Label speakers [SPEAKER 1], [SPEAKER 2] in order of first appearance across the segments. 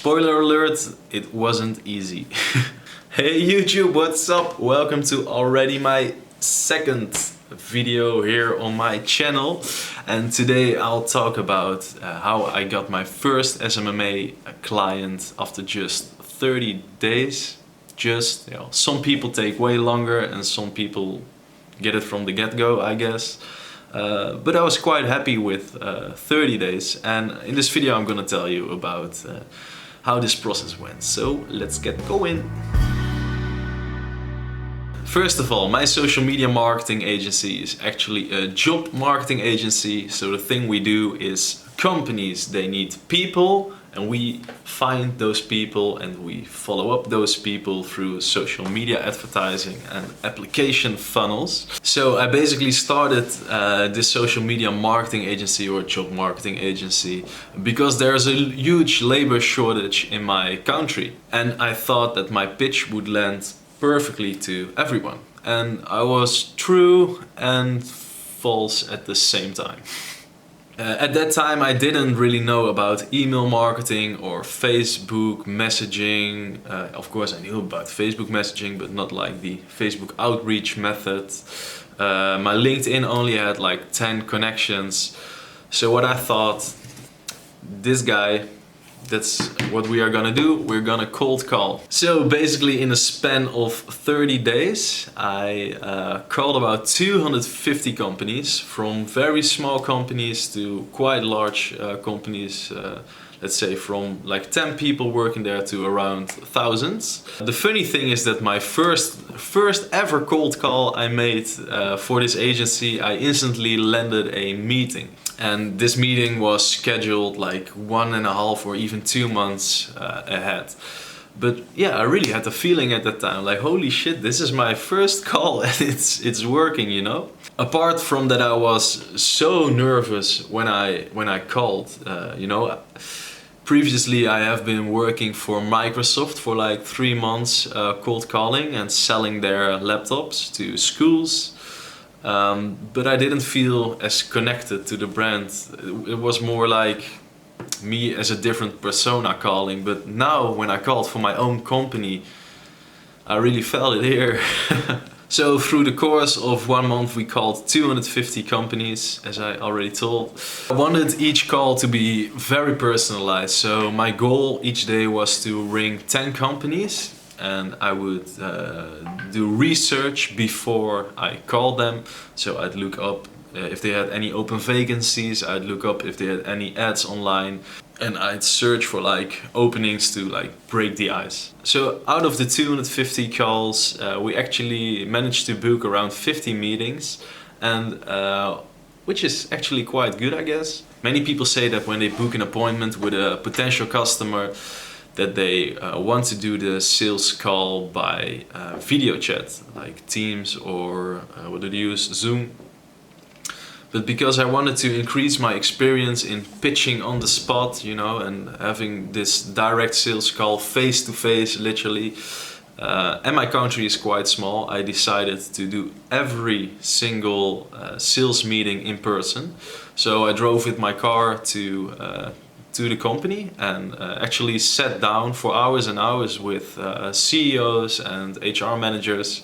[SPEAKER 1] Spoiler alert, it wasn't easy. Hey YouTube, what's up? Welcome to already my second video here on my channel, and today I'll talk about how I got my first SMMA client after just 30 days. Some people take way longer and some people get it from the get-go, I guess. But I was quite happy with 30 days, and in this video I'm gonna tell you about how this process went. So let's get going. First of all, my social media marketing agency is actually a job marketing agency. So the thing we do is companies, they need people, and we find those people and we follow up those people through social media advertising and application funnels. So I basically started this social media marketing agency or job marketing agency because there's a huge labor shortage in my country, and I thought that my pitch would land perfectly to everyone. And I was true and false at the same time. At that time I didn't really know about email marketing or Facebook messaging. Of course I knew about Facebook messaging, but not like the Facebook outreach method. My LinkedIn only had like 10 connections. So what I thought, this guy, that's what we are gonna do. We're gonna cold call. So basically in a span of 30 days, I called about 250 companies, from very small companies to quite large companies. Let's say from like 10 people working there to around thousands. The funny thing is that my first ever cold call I made for this agency, I instantly landed a meeting. And this meeting was scheduled like 1.5 or even 2 months ahead. But yeah, I really had the feeling at that time, like holy shit, this is my first call and it's working, you know? Apart from that, I was so nervous when I called, you know. Previously I have been working for Microsoft for like 3 months, cold calling and selling their laptops to schools. But I didn't feel as connected to the brand. It was more like me as a different persona calling. But now when I called for my own company, I really felt it here. So through the course of 1 month we called 250 companies, as I already told. I wanted each call to be very personalized. So my goal each day was to ring 10 companies, and I would do research before I called them. So I'd look up if they had any open vacancies, I'd look up if they had any ads online, and I'd search for like openings to like break the ice. So out of the 250 calls, we actually managed to book around 50 meetings, and which is actually quite good, I guess. Many people say that when they book an appointment with a potential customer, that they want to do the sales call by video chat, like Teams or what do they use, Zoom. But because I wanted to increase my experience in pitching on the spot, you know, and having this direct sales call face to face, literally, and my country is quite small, I decided to do every single sales meeting in person. So I drove with my car to the company and actually sat down for hours and hours with CEOs and HR managers,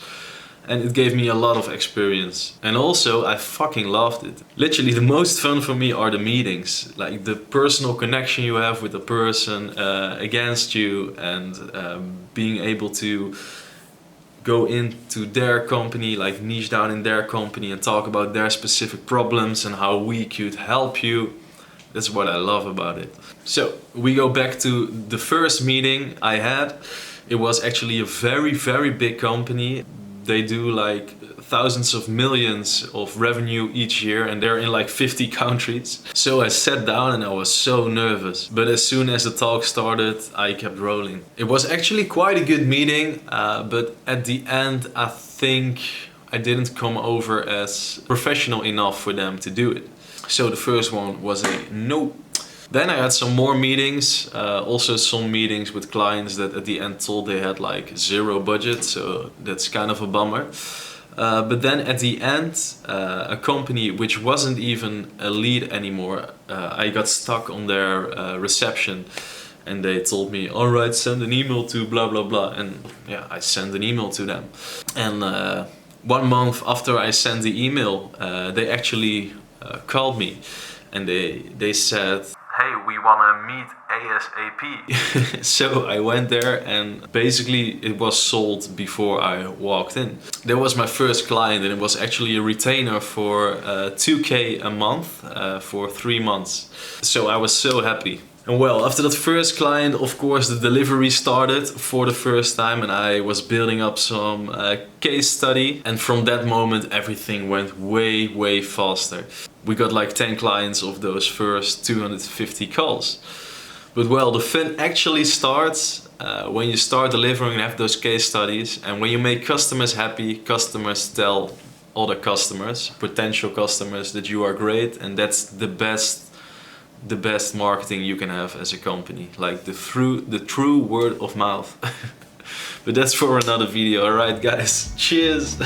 [SPEAKER 1] and it gave me a lot of experience. And also I fucking loved it. Literally the most fun for me are the meetings, like the personal connection you have with the person against you, and being able to go into their company, like niche down in their company and talk about their specific problems and how we could help you. That's what I love about it. So we go back to the first meeting I had. It was actually a very, very big company. They do like thousands of millions of revenue each year, and they're in like 50 countries. So I sat down and I was so nervous. But as soon as the talk started, I kept rolling. It was actually quite a good meeting, but at the end I think I didn't come over as professional enough for them to do it. So the first one was a no. Then I had some more meetings, also some meetings with clients that at the end told they had like 0 budget, so that's kind of a bummer. But then at the end, a company which wasn't even a lead anymore, I got stuck on their reception, And they told me, all right, send an email to blah blah blah. And yeah, I sent an email to them. And 1 month after I sent the email, they actually called me, and they said, hey, we wanna meet ASAP. So I went there, and basically it was sold before I walked in. That was my first client, and it was actually a retainer for 2K a month for 3 months. So I was so happy. And well, after that first client, of course, the delivery started for the first time, and I was building up some case study. And from that moment, everything went way faster. We got like 10 clients of those first 250 calls. But well, the fun actually starts when you start delivering and have those case studies. And when you make customers happy, customers tell other customers, potential customers, that you are great. And that's the best marketing you can have as a company, like the true word of mouth. But that's for another video. All right, guys, cheers.